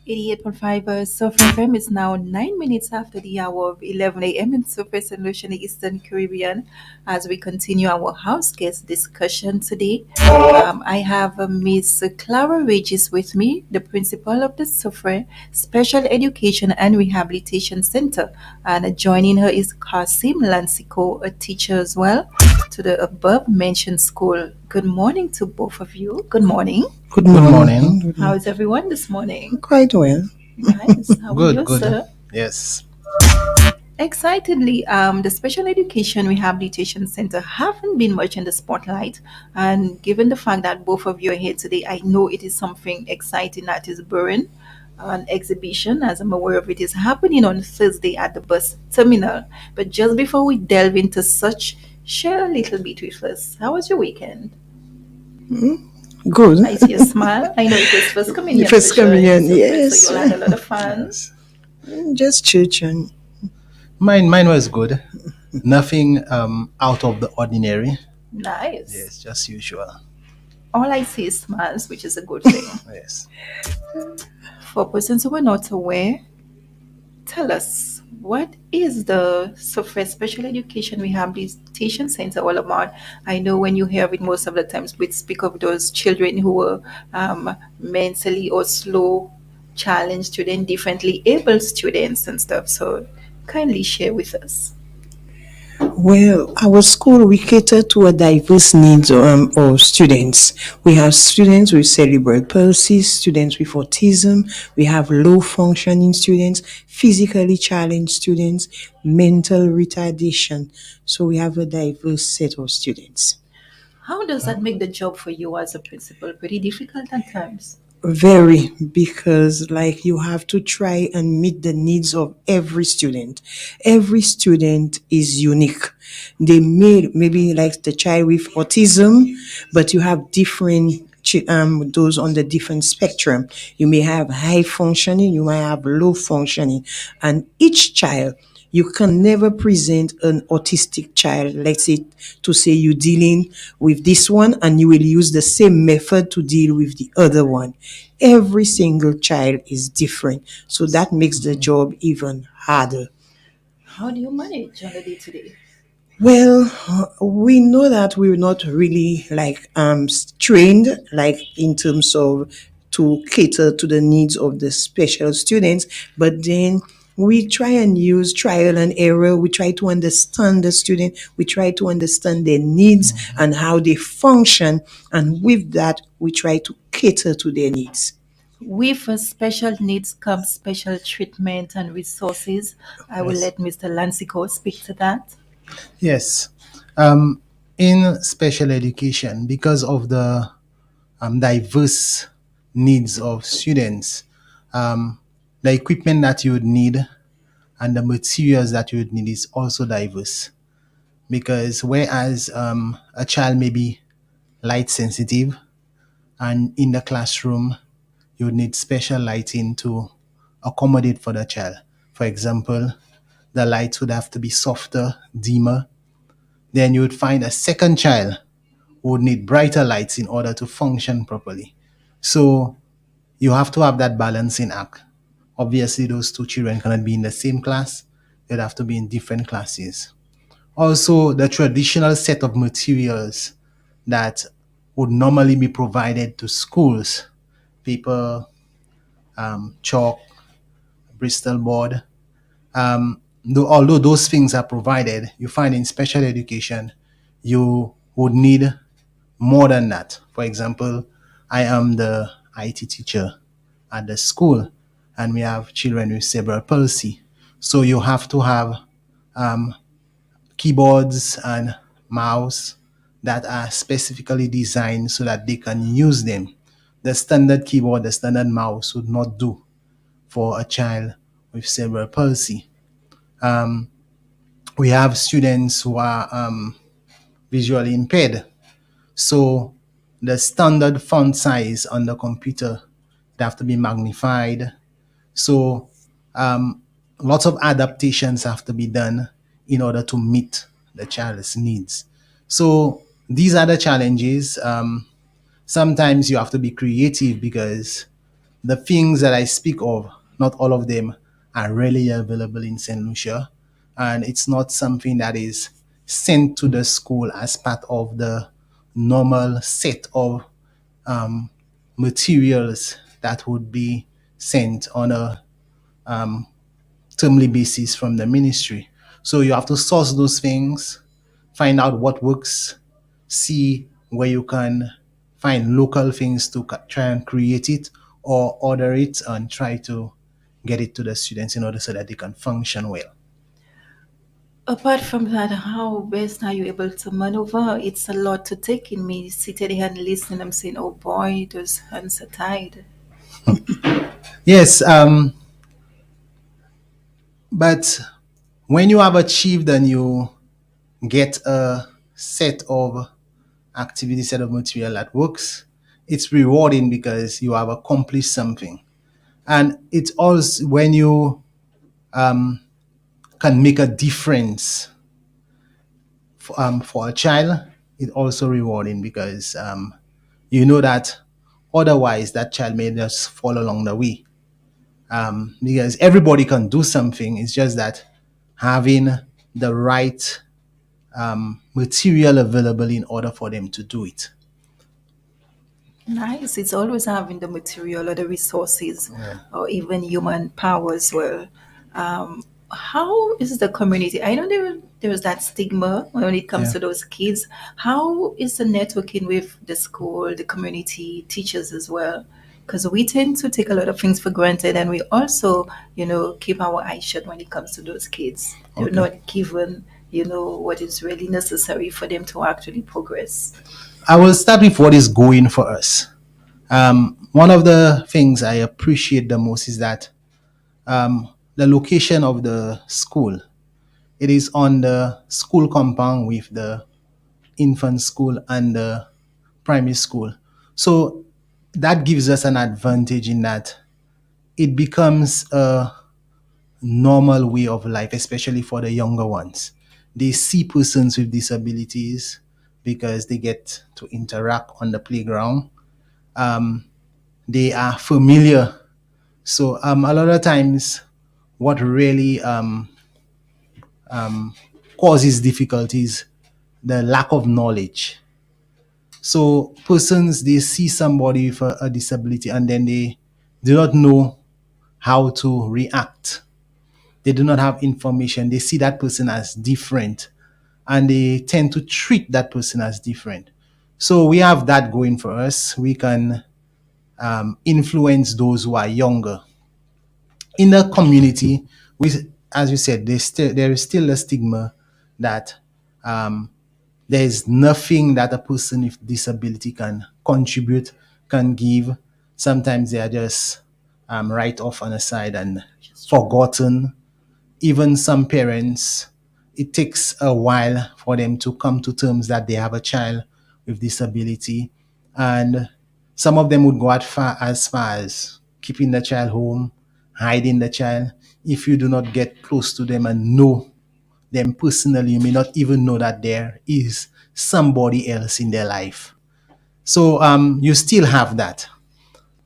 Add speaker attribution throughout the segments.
Speaker 1: 88.5 Soufriere is now 9 minutes after the hour of 11 a.m. in Soufriere St. Lucia, in the Eastern Caribbean, as we continue our house guest discussion today. I have Miss Clara Regis with me, the principal of the Soufriere Special Education and Rehabilitation Center. And joining her is Kasim Lansiko, a teacher as well, to the above mentioned school. Good morning to both of you. Good morning.
Speaker 2: Good
Speaker 3: Good
Speaker 2: morning.
Speaker 3: morning.
Speaker 1: How is everyone this morning?
Speaker 2: Quite well.
Speaker 1: Nice. How are you,
Speaker 3: Good.
Speaker 1: sir?
Speaker 3: Yes.
Speaker 1: Excitedly, the Special Education Rehabilitation Center haven't been much in the spotlight, and given the fact that both of you are here today, I know it is something exciting that is brewing. An exhibition, as I'm aware of it, is happening on Thursday at the bus terminal. But just before we delve into such, share a little bit with us. How was your weekend?
Speaker 2: Good.
Speaker 1: I see a smile. I know it was first communion
Speaker 2: First
Speaker 1: for sure.
Speaker 2: communion,
Speaker 1: So
Speaker 2: yes.
Speaker 1: you all had a lot of fun.
Speaker 3: Yes.
Speaker 2: Just church and
Speaker 3: Mine was good. Nothing out of the ordinary.
Speaker 1: Nice.
Speaker 3: Yes, just usual.
Speaker 1: All I see is smiles, which is a good thing.
Speaker 3: Yes.
Speaker 1: For persons who are not aware, tell us, what is the Soufriere Special Education Rehabilitation Center all about? I know when you hear of it, most of the times we speak of those children who were mentally or slow, challenged students, differently able students and stuff. So kindly share with us.
Speaker 2: well, our school we cater to a diverse needs of students. We have students with cerebral palsy, students with autism. We have low functioning students, physically challenged students, mental retardation. So we have a diverse set of students.
Speaker 1: How does that make the job for you as a principal pretty difficult at times?
Speaker 2: Very, because like you have to try and meet the needs of every student. Every student is unique. They may maybe like the child with autism, but you have different those on the different spectrum. You may have high functioning, you might have low functioning, and each child you can never present an autistic child, let's say, to say you're dealing with this one and you will use the same method to deal with the other one. Every single child is different. So that makes the job even harder.
Speaker 1: How do you manage on a day to day?
Speaker 2: Well, we know that we're not really like trained like in terms of to cater to the needs of the special students, but then we try and use trial and error. We try to understand the student. We try to understand their needs and how they function, and with that, we try to cater to their needs.
Speaker 1: With special needs comes special treatment and resources. I will
Speaker 3: Yes.
Speaker 1: let Mr. Lancico speak to that.
Speaker 3: Yes. Um, in special education, because of the diverse needs of students, um, the equipment that you would need and the materials that you would need is also diverse. Because whereas a child may be light sensitive, and in the classroom you would need special lighting to accommodate for the child. For example, the lights would have to be softer, dimmer. Then you would find a second child who would need brighter lights in order to function properly. So you have to have that balancing act. Obviously, those two children cannot be in the same class, they'd have to be in different classes. Also, the traditional set of materials that would normally be provided to schools, paper, chalk, Bristol board. Although those things are provided, you find in special education, you would need more than that. For example, I am the IT teacher at the school, and we have children with cerebral palsy. So you have to have keyboards and mouse that are specifically designed so that they can use them. The standard keyboard, the standard mouse would not do for a child with cerebral palsy. We have students who are visually impaired. So the standard font size on the computer would have to be magnified. So Lots of adaptations have to be done in order to meet the child's needs. So these are the challenges. Sometimes you have to be creative because the things that I speak of, not all of them are really available in St. Lucia. And it's not something that is sent to the school as part of the normal set of um, materials that would be sent on a termly basis from the ministry. So you have to source those things, find out what works, see where you can find local things to try and create it or order it and try to get it to the students in order so that they can function well.
Speaker 1: Apart from that, how best are you able to maneuver? It's a lot to take in me seated here and listening. I'm saying, oh boy, those hands are tied.
Speaker 3: Yes, but when you have achieved and you get a set of activity, set of material that works, it's rewarding because you have accomplished something. And it's also when you can make a difference for a child, it's also rewarding because you know that otherwise that child may just fall along the way. Because everybody can do something, it's just that having the right material available in order for them to do it.
Speaker 1: Nice. It's always having the material or the resources
Speaker 3: Yeah.
Speaker 1: or even human power as well. How is the community? I know there's that stigma when it comes
Speaker 3: Yeah.
Speaker 1: to those kids. How is the networking with the school, the community, teachers as well? Because we tend to take a lot of things for granted and we also, keep our eyes shut when it comes to those kids. They're
Speaker 3: Okay.
Speaker 1: not given, what is really necessary for them to actually progress.
Speaker 3: I will start with what is going for us. One of the things I appreciate the most is that the location of the school. It is on the school compound with the infant school and the primary school. So that gives us an advantage in that it becomes a normal way of life, especially for the younger ones. They see persons with disabilities because they get to interact on the playground. They are familiar. So a lot of times, what really causes difficulties, the lack of knowledge. So persons they see somebody with a disability and then they do not know how to react. They do not have information. They see that person as different and they tend to treat that person as different. So we have that going for us. We can influence those who are younger in the community. As you said, there is still a stigma that there is nothing that a person with disability can contribute, can give. Sometimes they are just right off on the side and forgotten. Even some parents, it takes a while for them to come to terms that they have a child with disability. And some of them would go as far as keeping the child home, hiding the child. If you do not get close to them and know them personally, you may not even know that there is somebody else in their life. So you still have that.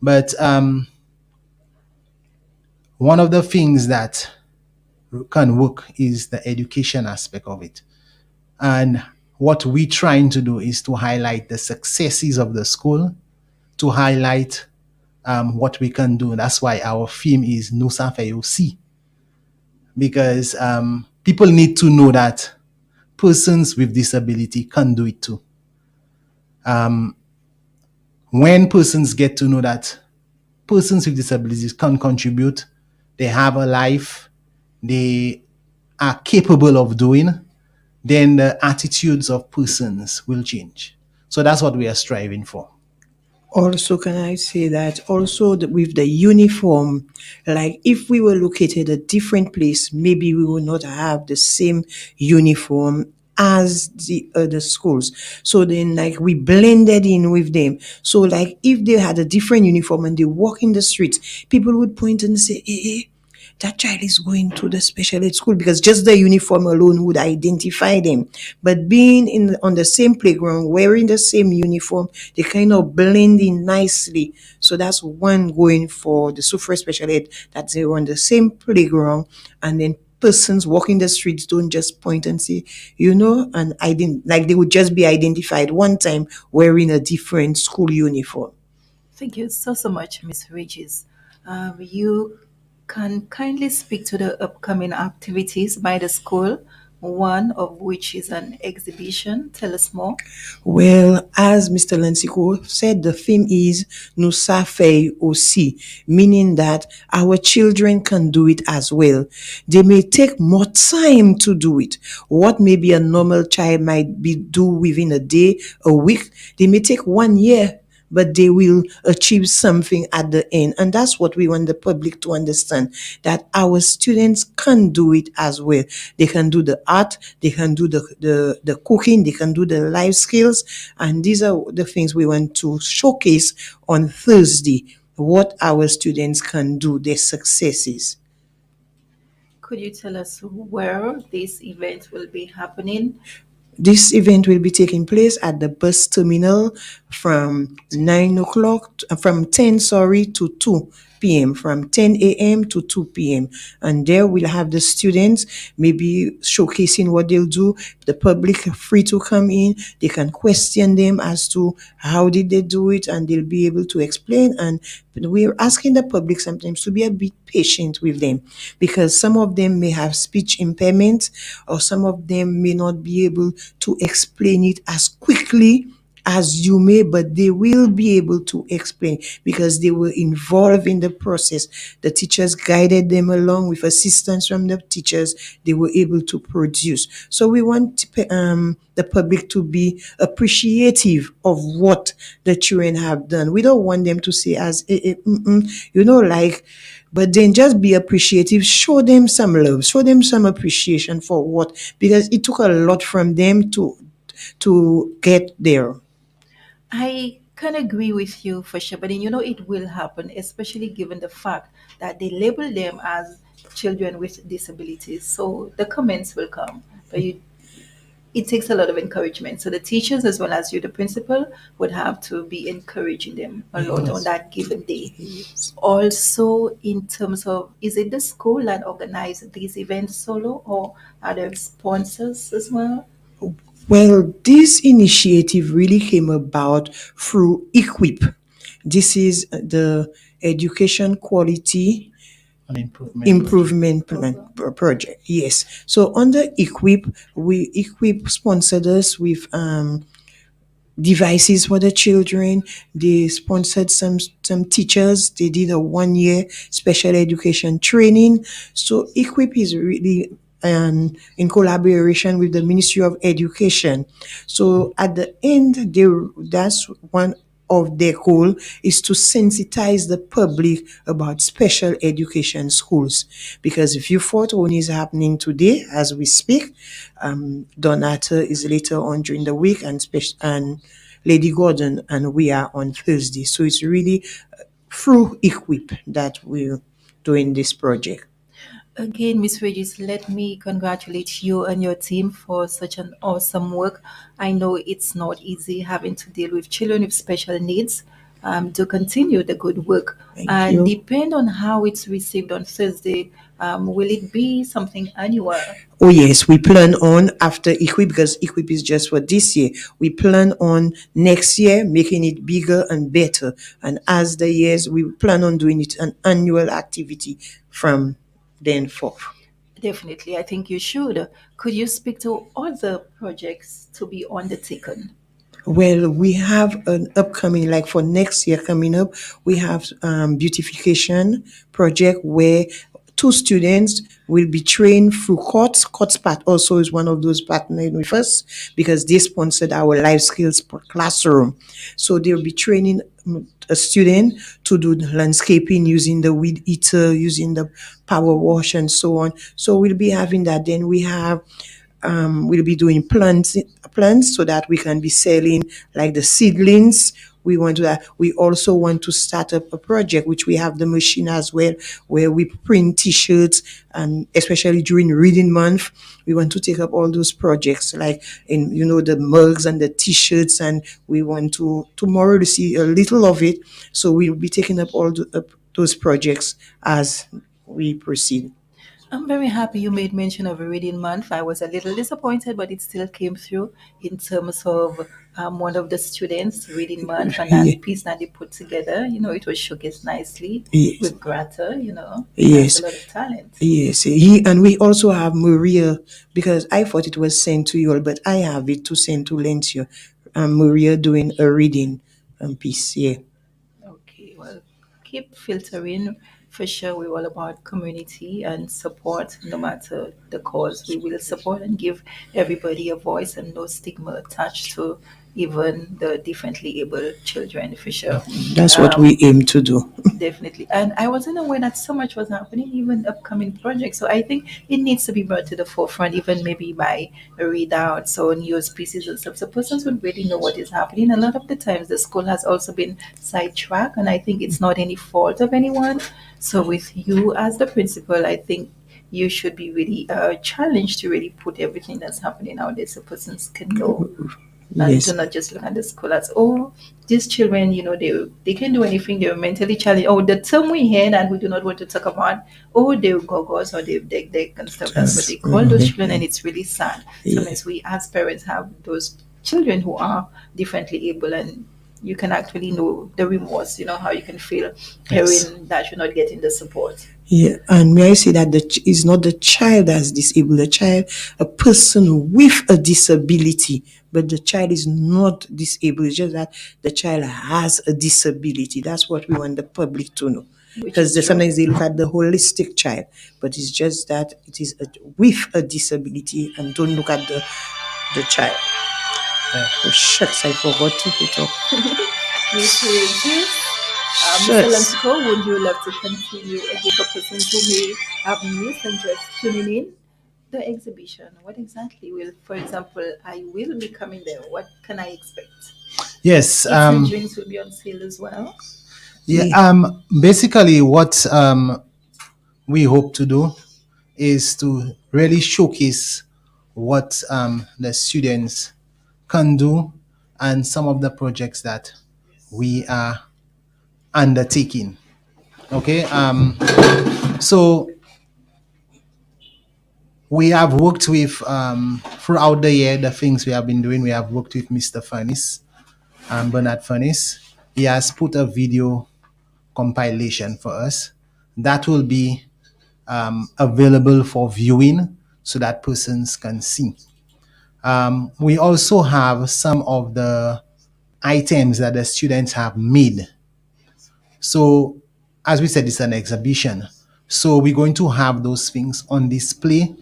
Speaker 3: But one of the things that can work is the education aspect of it. And what we're trying to do is to highlight the successes of the school, to highlight what we can do. That's why our theme is Nusa Feyosi, because people need to know that persons with disability can do it too. When persons get to know that persons with disabilities can contribute, they have a life, they are capable of doing, then the attitudes of persons will change. So that's what we are striving for.
Speaker 2: Also, can I say that also with the uniform, like if we were located a different place, maybe we would not have the same uniform as the other schools. So then, like we blended in with them. So, like if they had a different uniform and they walk in the streets, people would point and say, "Eh, eh, that child is going to the special ed school, because just the uniform alone would identify them. But being in on the same playground, wearing the same uniform, they kind of blend in nicely. So that's one going for the Soufriere special ed, that they're on the same playground, and then persons walking the streets don't just point and say, and I didn't like they would just be identified one time wearing a different school uniform.
Speaker 1: Thank you so much, Miss Regis. You can kindly speak to the upcoming activities by the school, one of which is an exhibition. Tell us more.
Speaker 2: Well, as Mr. Lansiko said, the theme is Nous fait aussi, meaning that our children can do it as well. They may take more time to do it. What maybe a normal child might be do within a day, a week, they may take 1 year, but they will achieve something at the end. And that's what we want the public to understand, that our students can do it as well. They can do the art, they can do the cooking, they can do the life skills. And these are the things we want to showcase on Thursday, what our students can do, their successes.
Speaker 1: Could you tell us where this event will be happening?
Speaker 2: This event will be taking place at the bus terminal from 9 o'clock, from 10, sorry, to 2 p.m., from 10 a.m. to 2 p.m. And there we'll have the students maybe showcasing what they'll do. The public are free to come in. They can question them as to how did they do it, and they'll be able to explain. And we're asking the public sometimes to be a bit patient with them, because some of them may have speech impairment, or some of them may not be able to explain it as quickly as you may, but they will be able to explain because they were involved in the process. The teachers guided them along with assistance from the teachers. They were able to produce. So we want the public to be appreciative of what the children have done. We don't want them to say as, like, but then just be appreciative, show them some love, show them some appreciation for what, because it took a lot from them to get there.
Speaker 1: I can agree with you for sure, but then it will happen, especially given the fact that they label them as children with disabilities. So the comments will come, but it takes a lot of encouragement. So the teachers, as well as you, the principal, would have to be encouraging them a lot on
Speaker 2: Yes.
Speaker 1: that given day.
Speaker 2: Yes.
Speaker 1: Also, in terms of, is it the school that organizes these events solo, or are there sponsors as well?
Speaker 2: Well, this initiative really came about through EQUIP. This is the Education Quality
Speaker 3: An improvement project.
Speaker 2: Improvement Project. Yes. So under EQUIP, EQUIP sponsored us with devices for the children. They sponsored some teachers. They did a 1 year special education training. So EQUIP is really in collaboration with the Ministry of Education. So at the end, that's one of their goal is to sensitize the public about special education schools, because if you thought one is happening today as we speak, Donata is later on during the week, and Lady Gordon and we are on Thursday. So it's really through Equip that we're doing this project.
Speaker 1: Again, Miss Regis, let me congratulate you and your team for such an awesome work. I know it's not easy having to deal with children with special needs. To continue the good work,
Speaker 2: Thank
Speaker 1: and
Speaker 2: you.
Speaker 1: depend on how it's received on Thursday. Will it be something annual?
Speaker 2: Oh yes, we plan on after Equip, because Equip is just for this year. We plan on next year making it bigger and better. And as the years, we plan on doing it an annual activity from then forth.
Speaker 1: Definitely, I think you should. Could you speak to other projects to be undertaken?
Speaker 2: Well, we have an upcoming, like for next year coming up, we have beautification project where two students will be trained through COTS. COTS part also is one of those partnering with us, because they sponsored our life skills classroom. So they'll be training a student to do the landscaping using the weed eater, using the power wash, and so on. So we'll be having that. Then we'll be doing plants so that we can be selling like the seedlings. We want to that. We also want to start up a project which we have the machine as well, where we print T-shirts, and especially during reading month, we want to take up all those projects, like in the mugs and the T-shirts, and we want to tomorrow to see a little of it. So we'll be taking up those projects as we proceed.
Speaker 1: I'm very happy you made mention of a reading month. I was a little disappointed, but it still came through in terms of one of the students' reading month and
Speaker 2: Yeah.
Speaker 1: that piece that they put together. It was showcased nicely
Speaker 2: Yes.
Speaker 1: with Grata. He has a
Speaker 2: Yes.
Speaker 1: lot of talent.
Speaker 2: Yes, he and we also have Maria, because I thought it was sent to you all, but I have it to send to Lencio. Maria doing a reading piece. Yeah.
Speaker 1: Okay, well, keep filtering. For sure, we're all about community and support. No matter the cause, we will support and give everybody a voice and no stigma attached to even the differently able children. For sure.
Speaker 2: That's what
Speaker 1: Um,
Speaker 2: we aim to do.
Speaker 1: Definitely. And I wasn't aware that so much was happening, even upcoming projects. So I think it needs to be brought to the forefront, even maybe by readouts or news pieces and stuff. So persons would really know what is happening. A lot of the times the school has also been sidetracked, and I think it's not any fault of anyone. So with you as the principal, I think you should be really challenged to really put everything that's happening out there so persons can know and to
Speaker 2: Yes.
Speaker 1: not just look at the school as, oh, these children, they can do anything, they're mentally challenged. Oh, the term we hear that we do not want to talk about, oh, they're gogos or they're deck and stuff. That's what they call those children, and it's really sad.
Speaker 2: Yeah.
Speaker 1: Sometimes we as parents have those children who are differently able, and you can actually know the remorse, how you can feel
Speaker 3: Yes.
Speaker 1: hearing that you're not getting the support.
Speaker 2: Yeah, and may I say that is not the child that's disabled, the child, a person with a disability, but the child is not disabled. It's just that the child has a disability. That's what we want the public to know.
Speaker 1: Which
Speaker 2: Because
Speaker 1: is true.
Speaker 2: sometimes they look at the holistic child, but it's just that it is with a disability, and don't look at the child.
Speaker 3: Yeah.
Speaker 2: Oh, shucks, I forgot to put up.
Speaker 1: Miss Regis, Mr.
Speaker 2: Shucks.
Speaker 1: Lantico, would you love to continue again for persons who may have missed and just tuning in? The exhibition, what exactly will, for example, I will be coming there. What can I expect?
Speaker 3: Yes.
Speaker 1: Eats and drinks will be on sale as well.
Speaker 3: Yeah.
Speaker 2: Yeah.
Speaker 3: Basically, what we hope to do is to really showcase what the students can do and some of the projects that we are undertaking. Okay. So we have worked with throughout the year the things we have been doing. We have worked with Mr. Furnace, Bernard Furnace. He has put a video compilation for us that will be available for viewing so that persons can see. We also have some of the items that the students have made. So, as we said, it's an exhibition. So, we're going to have those things on display.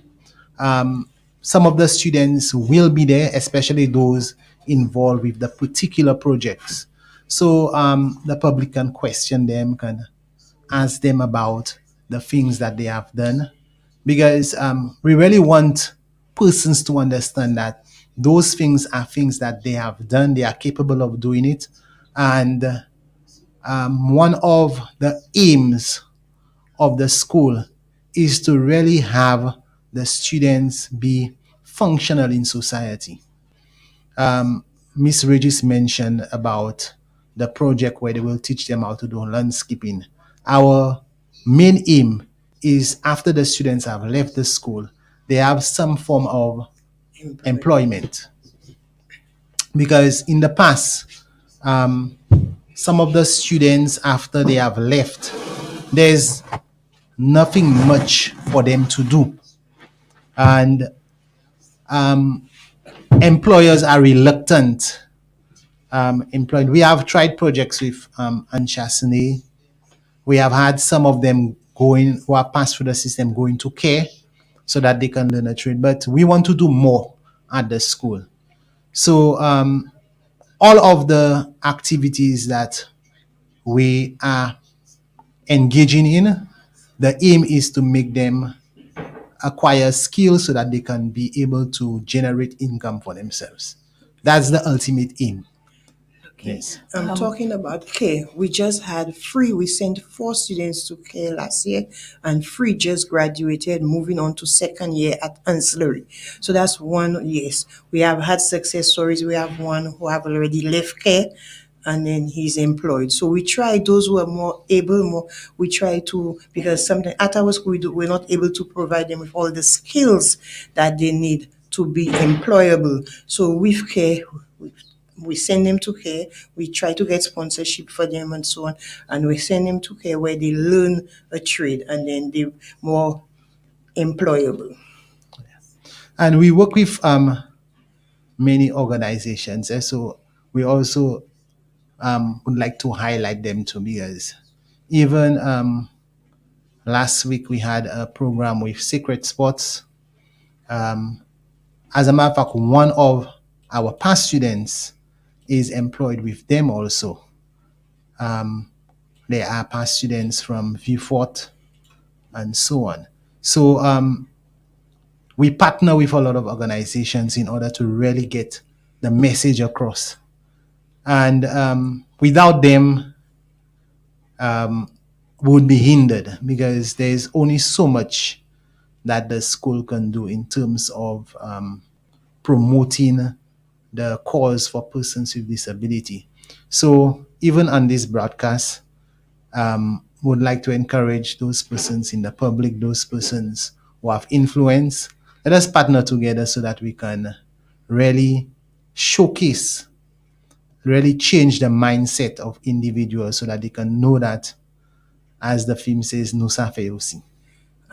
Speaker 3: Some of the students will be there, especially those involved with the particular projects. So, the public can question them, can ask them about the things that they have done, because we really want persons to understand that those things are things that they have done, they are capable of doing it. And one of the aims of the school is to really have the students be functional in society. Miss Regis mentioned about the project where they will teach them how to do landscaping. Our main aim is after the students have left the school, they have some form of employment. Because in the past, some of the students, after they have left, there's nothing much for them to do. And employers are reluctant employed. We have tried projects with Anshasane. We have had some of them going who have passed through the system going to care so that they can learn a trade. But we want to do more at the school. So all of the activities that we are engaging in, the aim is to make them acquire skills so that they can be able to generate income for themselves. That's the ultimate aim.
Speaker 1: Okay.
Speaker 3: Yes.
Speaker 2: I'm talking about care. We just had free. We sent 4 students to care last year, and free just graduated, moving on to second year at ancillary. So that's one. Yes, we have had success stories. We have one who have already left care, and then he's employed. So we try those who are more able, more we try to, because sometimes at our school we're not able to provide them with all the skills that they need to be employable. So with care, we send them to care, we try to get sponsorship for them and so on, and we send them to care where they learn a trade and then they're more employable.
Speaker 3: And we work with many organizations. So we also would like to highlight them too, because even last week we had a program with Secret Sports. As a matter of fact, one of our past students is employed with them also. There are past students from Viewfort and so on. So we partner with a lot of organizations in order to really get the message across. And without them, would be hindered, because there's only so much that the school can do in terms of promoting the cause for persons with disability. So even on this broadcast, would like to encourage those persons in the public, those persons who have influence. Let us partner together so that we can really showcase, really change the mindset of individuals so that they can know that, as the film says, nous ça fait aussi.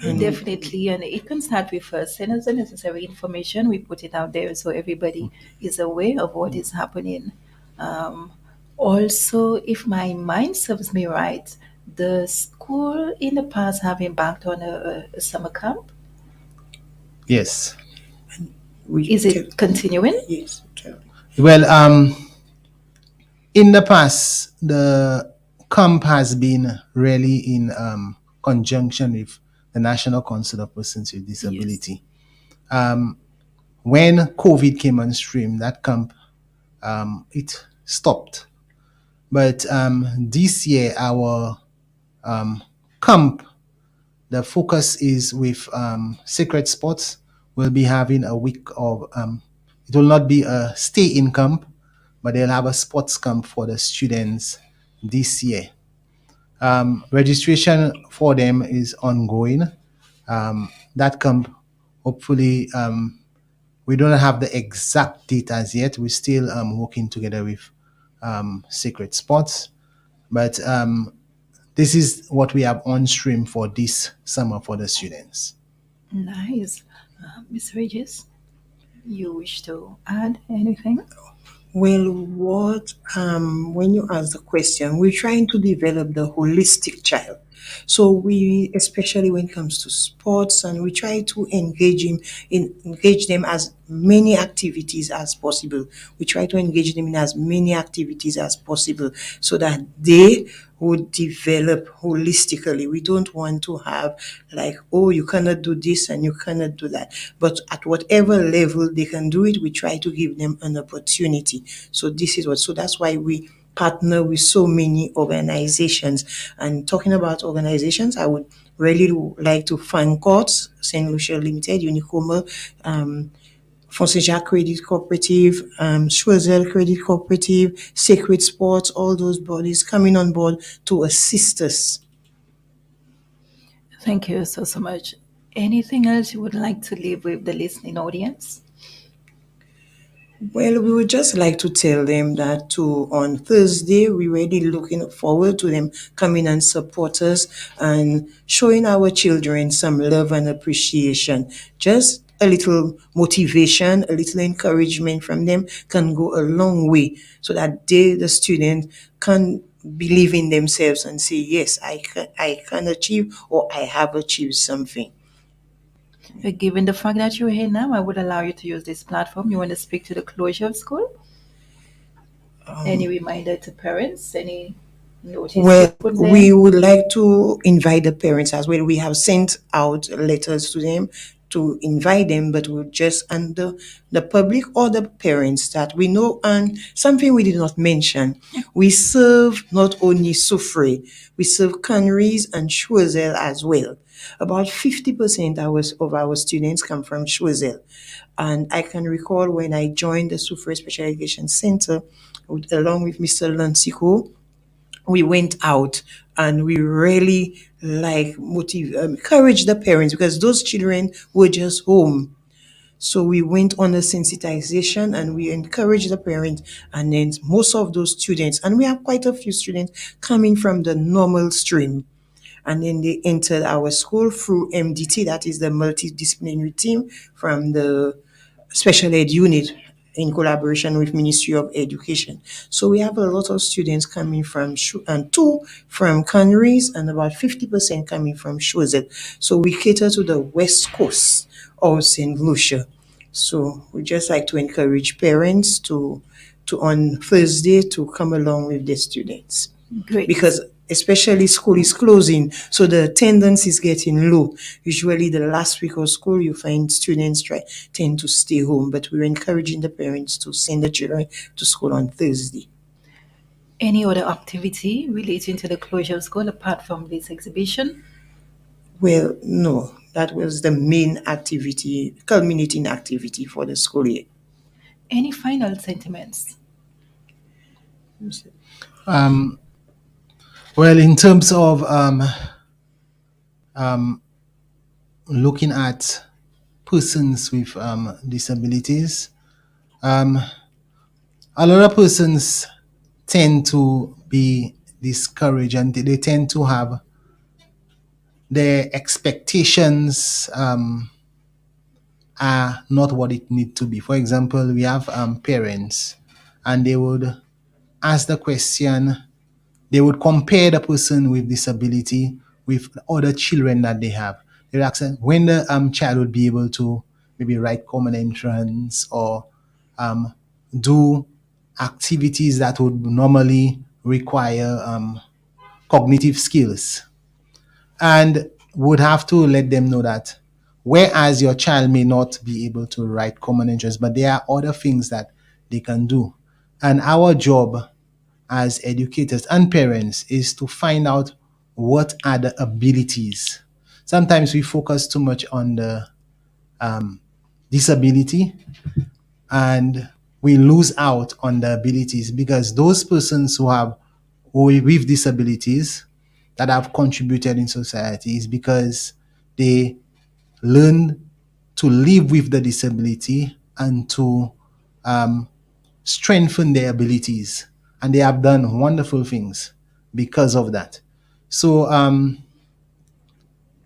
Speaker 2: And
Speaker 1: Definitely, and it can start with us. Send us the necessary information. We put it out there so everybody is aware of what is happening. Um, Also, if my mind serves me right, the school in the past have embarked on a summer camp.
Speaker 3: Yes.
Speaker 2: we
Speaker 1: Is
Speaker 2: tell,
Speaker 1: it continuing?
Speaker 2: yes, tell.
Speaker 3: Well, in the past, the camp has been really in conjunction with the National Council of Persons with
Speaker 1: Yes.
Speaker 3: Disability. When COVID came on stream, that camp, it stopped. But this year, our camp, the focus is with Sacred Sports. We'll be having a week of, it will not be a stay in camp, but they'll have a sports camp for the students this year. Registration for them is ongoing. That camp, hopefully, we don't have the exact date as yet. We're still working together with Sacred Sports. But this is what we have on stream for this summer for the students.
Speaker 1: Nice. Miss Regis, you wish to add anything?
Speaker 2: Well, what when you ask the question, we're trying to develop the holistic child. So we, especially when it comes to sports, and we try to engage them as many activities as possible. We try to engage them in as many activities as possible so that they would develop holistically. We don't want to have like, oh, you cannot do this and you cannot do that. But at whatever level they can do it, we try to give them an opportunity. So this is what, so that's why we partner with so many organizations. And talking about organizations, I would really like to thank COTS, St. Lucia Limited, Unicoma, Fonseca Credit Cooperative, Schwazel Credit Cooperative, Sacred Sports, all those bodies coming on board to assist us.
Speaker 1: Thank you so much. Anything else you would like to leave with the listening audience?
Speaker 2: Well, we would just like to tell them that too on Thursday, we're really looking forward to them coming and support us and showing our children some love and appreciation. Just a little motivation, a little encouragement from them can go a long way so that they, the student, can believe in themselves and say, yes, I can achieve or I have achieved something.
Speaker 1: Given the fact that you're here now, I would allow you to use this platform. You want to speak to the closure of school? Any reminder to parents? Any notice you
Speaker 2: Well,
Speaker 1: put there?
Speaker 2: we would like to invite the parents as well. We have sent out letters to them to invite them, but we'll just under the public or the parents that we know. And something we did not mention, we serve not only Soufriere, we serve canneries and Choiseul as well. About 50% of our students come from Choiseul. And I can recall when I joined the Soufriere Special Education Center along with Mr. Lancico, we went out and we really encourage the parents because those children were just home. So we went on a sensitization and we encouraged the parents, and then most of those students, and we have quite a few students coming from the normal stream, and then they entered our school through MDT, that is the multidisciplinary team from the special ed unit in collaboration with Ministry of Education. So we have a lot of students coming from and two from Canaries and about 50% coming from Choiseul. So we cater to the west coast of St. Lucia. So we just like to encourage parents to on Thursday to come along with their students
Speaker 1: Great.
Speaker 2: because especially school is closing, so the attendance is getting low. Usually the last week of school, you find students tend to stay home, but we're encouraging the parents to send the children to school on Thursday.
Speaker 1: Any other activity relating to the closure of school apart from this exhibition?
Speaker 2: Well, no, that was the main activity, culminating activity for the school year.
Speaker 1: Any final sentiments?
Speaker 3: Um, well, in terms of looking at persons with disabilities, a lot of persons tend to be discouraged and they tend to have their expectations are not what it need to be. For example, we have parents and they would ask the question, they would compare the person with disability with other children that they have. They would ask when the child would be able to maybe write common entrance or do activities that would normally require cognitive skills, and would have to let them know that whereas your child may not be able to write common entrance, but there are other things that they can do. And our job as educators and parents is to find out what are the abilities. Sometimes we focus too much on the disability and we lose out on the abilities, because those persons who with disabilities that have contributed in society is because they learn to live with the disability and to strengthen their abilities, and they have done wonderful things because of that. So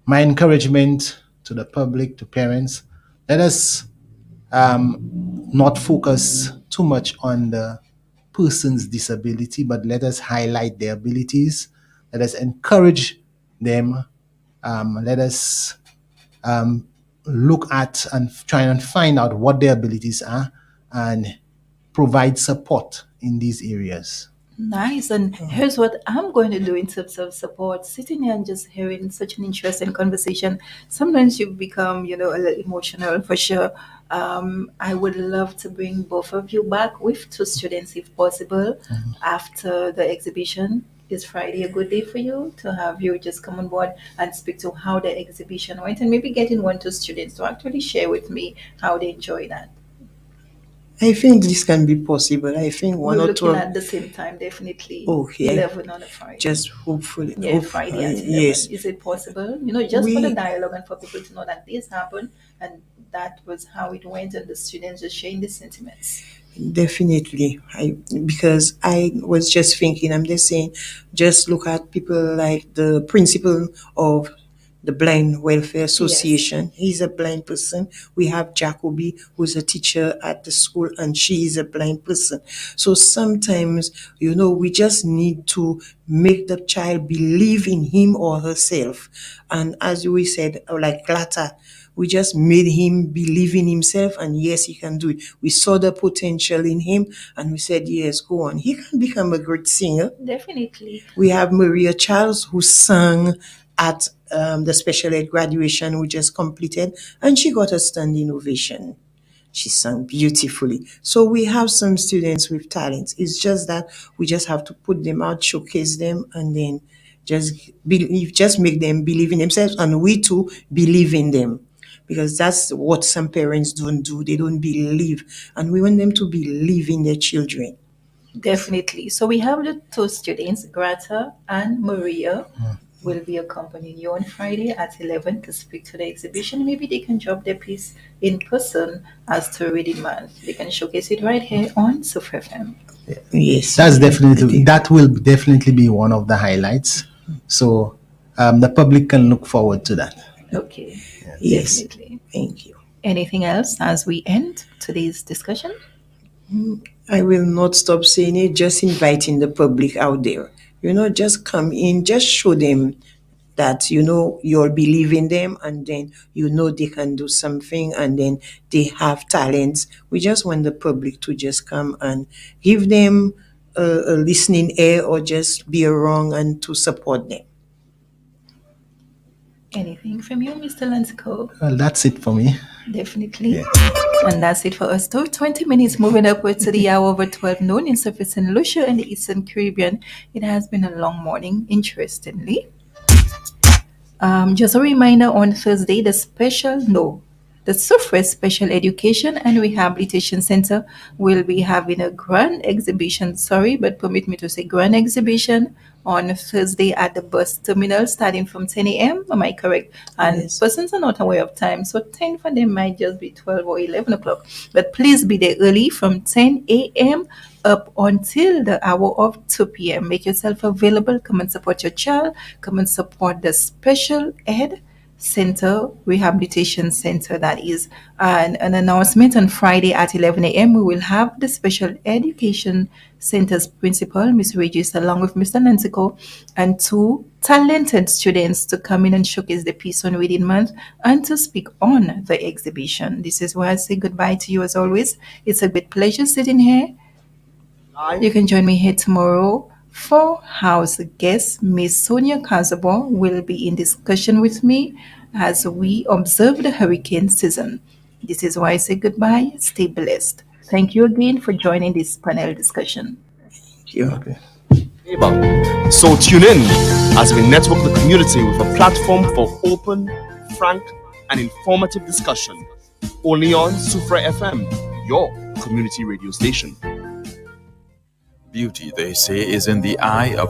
Speaker 3: my encouragement to the public, to parents, let us not focus too much on the person's disability, but let us highlight their abilities. Let us encourage them. Let us look at and try and find out what their abilities are and provide support in these areas.
Speaker 1: Nice. And here's what I'm going to do in terms of support. Sitting here and just hearing such an interesting conversation, sometimes you become, a little emotional for sure. I would love to bring both of you back with two students if possible after the exhibition. Is Friday a good day for you to have you just come on board and speak to how the exhibition went and maybe getting one, two students to actually share with me how they enjoy that?
Speaker 2: I think this can be possible. I think one
Speaker 1: We're
Speaker 2: or
Speaker 1: looking
Speaker 2: two.
Speaker 1: at the same time, definitely
Speaker 2: Okay,
Speaker 1: 11 on a Friday.
Speaker 2: just hopefully,
Speaker 1: Yeah, Friday at 11.
Speaker 2: yes.
Speaker 1: Is it possible? Just for the
Speaker 2: We
Speaker 1: dialogue and for people to know that this happened and that was how it went, and the students just sharing the sentiments.
Speaker 2: Definitely. Because I was just thinking, I'm just saying, just look at people like the principal of the Blind Welfare Association. He's a blind person. We have Jacoby, who's a teacher at the school, and she is a blind person. So sometimes, we just need to make the child believe in him or herself. And as we said, like Glata, we just made him believe in himself, and yes, he can do it. We saw the potential in him, and we said, yes, go on. He can become a great singer.
Speaker 1: Definitely.
Speaker 2: We have Maria Charles, who sang at the special ed graduation we just completed, and she got a standing ovation. She sang beautifully. So we have some students with talents. It's just that we just have to put them out, showcase them, and then just make them believe in themselves, and we too believe in them. Because that's what some parents don't do. They don't believe. And we want them to believe in their children.
Speaker 1: Definitely. So we have the two students, Greta and Maria, will be accompanying you on Friday at 11 to speak to the exhibition. Maybe they can drop their piece in person as to Reading Month. They can showcase it right here on Soufriere FM.
Speaker 2: Yes.
Speaker 3: That will definitely be one of the highlights. So the public can look forward to that.
Speaker 1: Okay.
Speaker 2: Yes.
Speaker 1: Definitely.
Speaker 2: Thank you.
Speaker 1: Anything else as we end today's discussion?
Speaker 2: I will not stop saying it, just inviting the public out there. Just come in, just show them that, you're believing them, and then, they can do something, and then they have talents. We just want the public to just come and give them a listening ear, or just be around and to support them.
Speaker 1: Anything from you, Mr. Lansico?
Speaker 3: Well, that's it for me.
Speaker 1: Definitely.
Speaker 3: Yeah.
Speaker 1: And that's it for us too. 20 minutes moving upward to the hour over 12 noon in Surface and Lucia and the Eastern Caribbean. It has been a long morning, interestingly. Just a reminder on Thursday, the Soufriere Special Education and Rehabilitation Center will be having a grand exhibition. Sorry, but permit me to say grand exhibition on Thursday at the bus terminal starting from 10 a.m. Am I correct? And
Speaker 2: Yes.
Speaker 1: persons are not aware of time, so 10 for them might just be 12 or 11 o'clock. But please be there early from 10 a.m. up until the hour of 2 p.m. Make yourself available. Come and support your child. Come and support the special ed center, rehabilitation center, that is. And an announcement on Friday at 11 a.m. We will have the special education center's principal, Ms. Regis, along with Mr. Nantico, and two talented students to come in and showcase the piece on Reading Month and to speak on the exhibition. This is where I say goodbye to you as always. It's a great pleasure sitting here. You can join me here tomorrow for house guest Miss Sonia Kazabo will be in discussion with me as we observe the hurricane season. This is why I say goodbye. Stay blessed. Thank you again for joining this panel discussion.
Speaker 2: Yeah.
Speaker 3: Okay.
Speaker 4: So tune in as we network the community with a platform for open, frank, and informative discussion. Only on Soufriere FM, your community radio station.
Speaker 5: Beauty, they say, is in the eye of